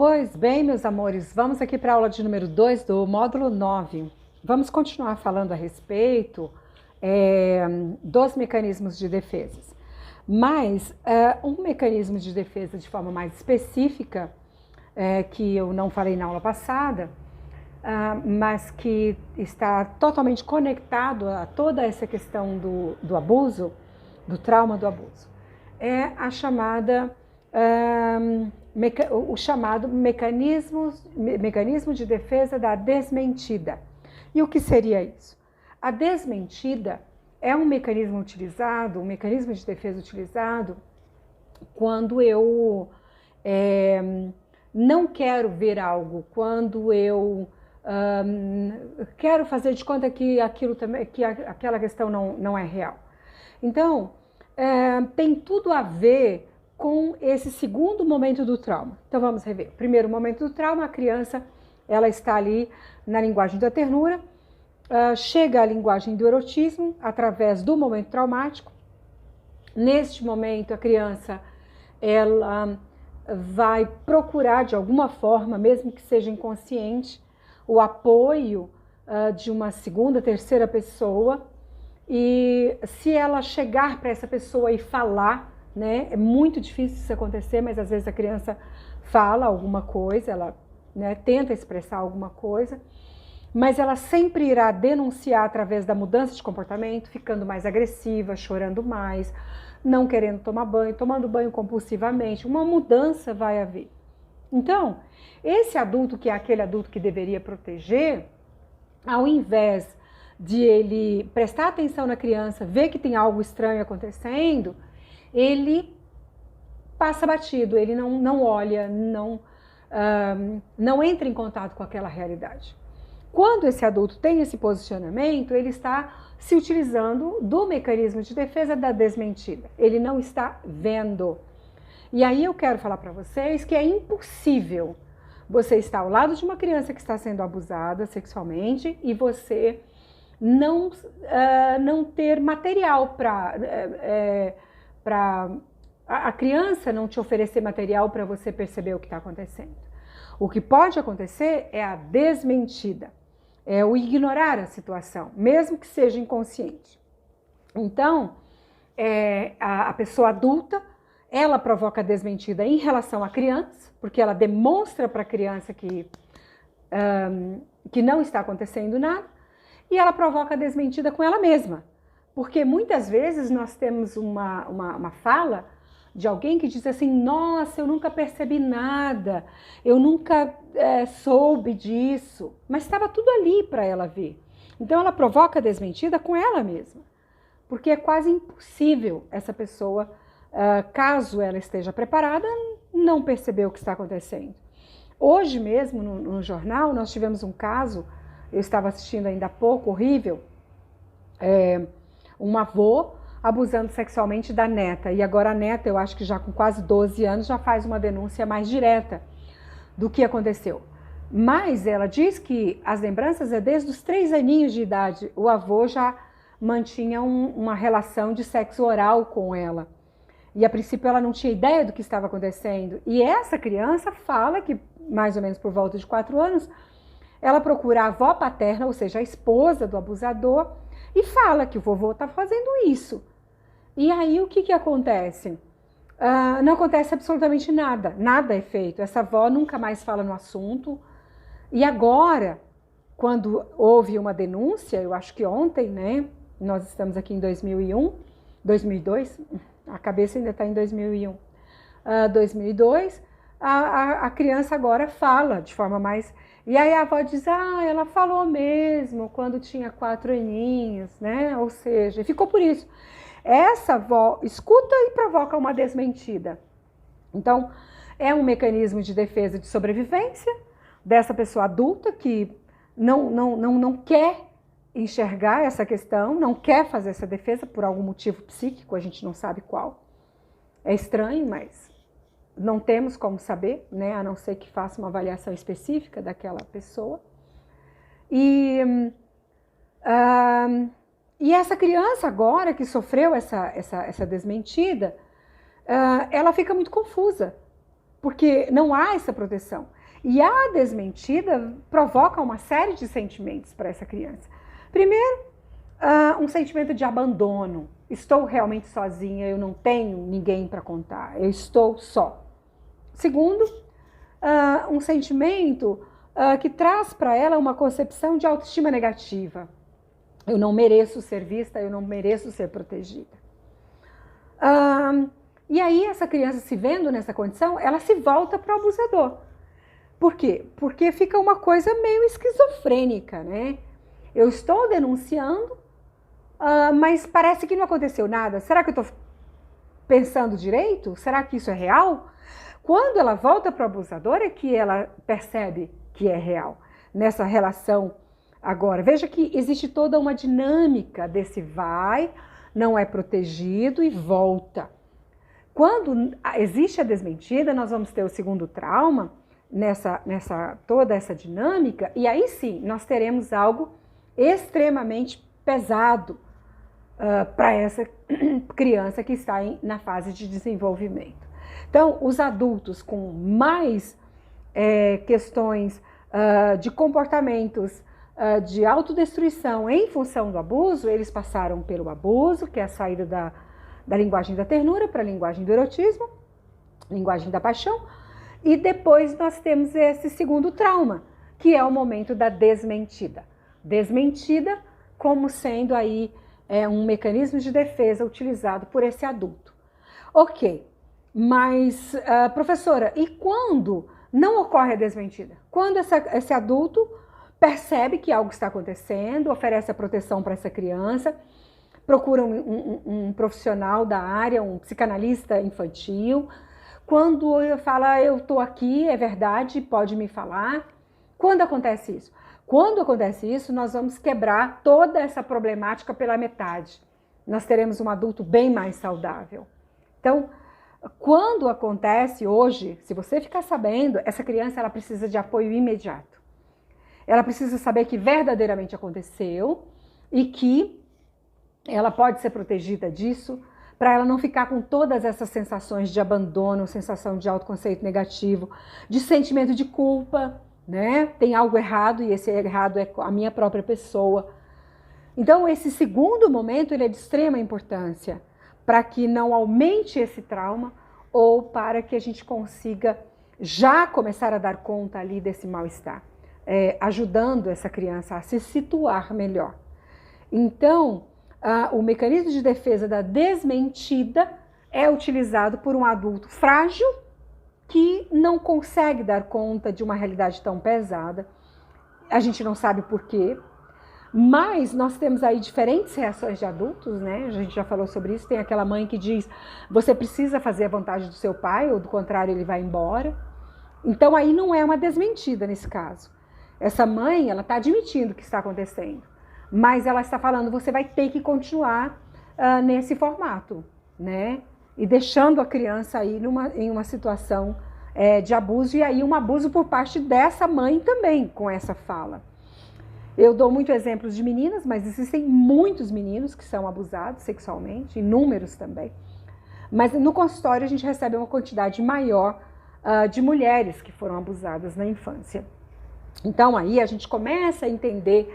Pois bem, meus amores, vamos aqui para a aula de número 2 do módulo 9. Vamos continuar falando a respeito dos mecanismos de defesa. Mas um mecanismo de defesa de forma mais específica, que eu não falei na aula passada, mas que está totalmente conectado a toda essa questão do abuso, do trauma do abuso, é a chamada... o chamado mecanismo de defesa da desmentida. E o que seria isso? A desmentida é um mecanismo utilizado, um mecanismo de defesa utilizado quando eu não quero ver algo, quando eu quero fazer de conta que aquilo também, que aquela questão não é real. Então, tem tudo a ver com esse segundo momento do trauma. Então vamos rever. O primeiro momento do trauma, a criança, ela está ali na linguagem da ternura, chega à linguagem do erotismo através do momento traumático. Neste momento, a criança, ela vai procurar de alguma forma, mesmo que seja inconsciente, o apoio de uma segunda, terceira pessoa. E se ela chegar para essa pessoa e falar, né, é muito difícil isso acontecer, mas às vezes a criança fala alguma coisa, ela tenta expressar alguma coisa, mas ela sempre irá denunciar através da mudança de comportamento, ficando mais agressiva, chorando mais, não querendo tomar banho, tomando banho compulsivamente, uma mudança vai haver. Então, esse adulto, que é aquele adulto que deveria proteger, ao invés de ele prestar atenção na criança, ver que tem algo estranho acontecendo, ele passa batido, ele não olha, não entra em contato com aquela realidade. Quando esse adulto tem esse posicionamento, ele está se utilizando do mecanismo de defesa da desmentida. Ele não está vendo. E aí eu quero falar para vocês que é impossível você estar ao lado de uma criança que está sendo abusada sexualmente e você não ter material para a criança não te oferecer material para você perceber o que está acontecendo. O que pode acontecer é a desmentida, é o ignorar a situação, mesmo que seja inconsciente. Então, a pessoa adulta, ela provoca a desmentida em relação à criança, porque ela demonstra para a criança que não está acontecendo nada, e ela provoca a desmentida com ela mesma. Porque muitas vezes nós temos uma fala de alguém que diz assim: nossa, eu nunca percebi nada, eu nunca soube disso, mas estava tudo ali para ela ver. Então ela provoca a desmentida com ela mesma, porque é quase impossível essa pessoa, caso ela esteja preparada, não perceber o que está acontecendo. Hoje mesmo no jornal nós tivemos um caso, eu estava assistindo ainda há pouco, horrível, um avô abusando sexualmente da neta. E agora a neta, eu acho que já com quase 12 anos, já faz uma denúncia mais direta do que aconteceu. Mas ela diz que as lembranças é desde os 3 aninhos de idade. O avô já mantinha uma relação de sexo oral com ela. E a princípio ela não tinha ideia do que estava acontecendo. E essa criança fala que, mais ou menos por volta de 4 anos, ela procura a avó paterna, ou seja, a esposa do abusador, e fala que o vovô está fazendo isso. E aí o que acontece? Não acontece absolutamente nada, nada é feito. Essa avó nunca mais fala no assunto. E agora, quando houve uma denúncia, eu acho que ontem, né? Nós estamos aqui em 2002, a cabeça ainda está em 2001. 2002, a criança agora fala de forma mais... E aí a avó diz, ela falou mesmo quando tinha 4 aninhos, né? Ou seja, ficou por isso. Essa avó escuta e provoca uma desmentida. Então, é um mecanismo de defesa de sobrevivência dessa pessoa adulta que não quer enxergar essa questão, não quer fazer essa defesa por algum motivo psíquico, a gente não sabe qual. É estranho, mas... não temos como saber, né, a não ser que faça uma avaliação específica daquela pessoa. E essa criança agora que sofreu essa desmentida, ela fica muito confusa. porque não há essa proteção. E a desmentida provoca uma série de sentimentos para essa criança. Primeiro, um sentimento de abandono. Estou realmente sozinha, eu não tenho ninguém para contar, eu estou só. Segundo, um sentimento que traz para ela uma concepção de autoestima negativa. Eu não mereço ser vista, eu não mereço ser protegida. E aí essa criança, se vendo nessa condição, ela se volta para o abusador. Por quê? Porque fica uma coisa meio esquizofrênica, né? Eu estou denunciando, mas parece que não aconteceu nada. Será que eu estou pensando direito? Será que isso é real? Quando ela volta para o abusador é que ela percebe que é real. Nessa relação agora, veja que existe toda uma dinâmica desse vai, não é protegido e volta. Quando existe a desmentida, nós vamos ter o segundo trauma, toda essa dinâmica, e aí sim, nós teremos algo extremamente pesado para essa criança que está na fase de desenvolvimento. Então, os adultos com mais questões de comportamentos de autodestruição em função do abuso, eles passaram pelo abuso, que é a saída da linguagem da ternura para a linguagem do erotismo, linguagem da paixão, e depois nós temos esse segundo trauma, que é o momento da desmentida. Desmentida como sendo aí um mecanismo de defesa utilizado por esse adulto. Ok, mas professora, e quando não ocorre a desmentida? Quando esse adulto percebe que algo está acontecendo, oferece a proteção para essa criança, procura um profissional da área, um psicanalista infantil. Quando fala, eu estou aqui, é verdade, pode me falar. Quando acontece isso? Quando acontece isso, nós vamos quebrar toda essa problemática pela metade. Nós teremos um adulto bem mais saudável. Então, quando acontece hoje, se você ficar sabendo, essa criança ela precisa de apoio imediato. Ela precisa saber que verdadeiramente aconteceu e que ela pode ser protegida disso, para ela não ficar com todas essas sensações de abandono, sensação de autoconceito negativo, de sentimento de culpa, né? Tem algo errado e esse errado é a minha própria pessoa. Então, esse segundo momento ele é de extrema importância para que não aumente esse trauma ou para que a gente consiga já começar a dar conta ali desse mal-estar, ajudando essa criança a se situar melhor. Então, o mecanismo de defesa da desmentida é utilizado por um adulto frágil que não consegue dar conta de uma realidade tão pesada. A gente não sabe por quê, mas nós temos aí diferentes reações de adultos, né? A gente já falou sobre isso. Tem aquela mãe que diz, você precisa fazer a vontade do seu pai, ou do contrário, ele vai embora. Então aí não é uma desmentida nesse caso. Essa mãe, ela está admitindo o que está acontecendo. Mas ela está falando, você vai ter que continuar nesse formato, né? E deixando a criança aí em uma situação de abuso, e aí um abuso por parte dessa mãe também, com essa fala. Eu dou muito exemplos de meninas, mas existem muitos meninos que são abusados sexualmente, inúmeros também. Mas no consultório a gente recebe uma quantidade maior de mulheres que foram abusadas na infância. Então aí a gente começa a entender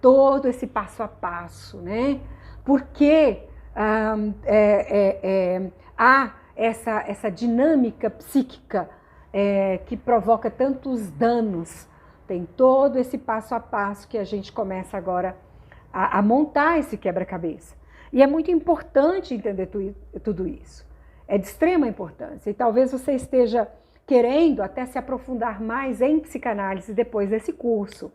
todo esse passo a passo, né? Porque há essa dinâmica psíquica que provoca tantos danos. Tem todo esse passo a passo que a gente começa agora a montar esse quebra-cabeça. E é muito importante entender tudo isso. É de extrema importância. E talvez você esteja querendo até se aprofundar mais em psicanálise depois desse curso.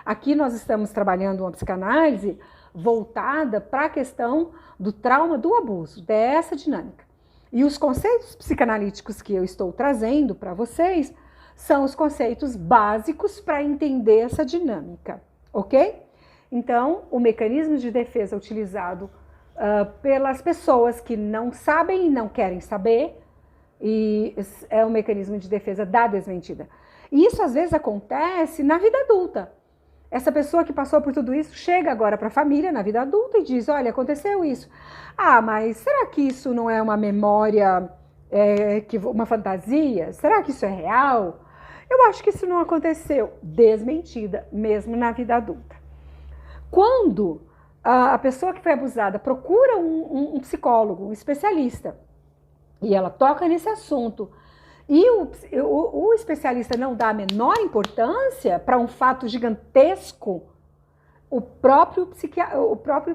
Aqui nós estamos trabalhando uma psicanálise voltada para a questão do trauma do abuso, dessa dinâmica. E os conceitos psicanalíticos que eu estou trazendo para vocês são os conceitos básicos para entender essa dinâmica, ok? Então, o mecanismo de defesa utilizado pelas pessoas que não sabem e não querem saber, e é o mecanismo de defesa da desmentida. E isso às vezes acontece na vida adulta. Essa pessoa que passou por tudo isso chega agora para a família na vida adulta e diz, olha, aconteceu isso. Ah, mas será que isso não é uma memória uma fantasia? Será que isso é real? Eu acho que isso não aconteceu. Desmentida, mesmo na vida adulta. Quando a pessoa que foi abusada procura um psicólogo, um especialista, e ela toca nesse assunto, e o especialista não dá a menor importância para um fato gigantesco, o próprio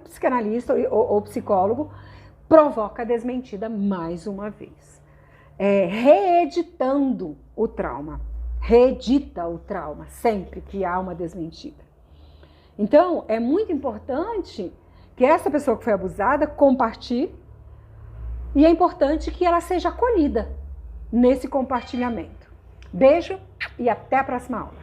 psicanalista ou psicólogo provoca a desmentida mais uma vez, reeditando o trauma, reedita o trauma sempre que há uma desmentida. Então, é muito importante que essa pessoa que foi abusada compartilhe, e é importante que ela seja acolhida nesse compartilhamento. Beijo e até a próxima aula.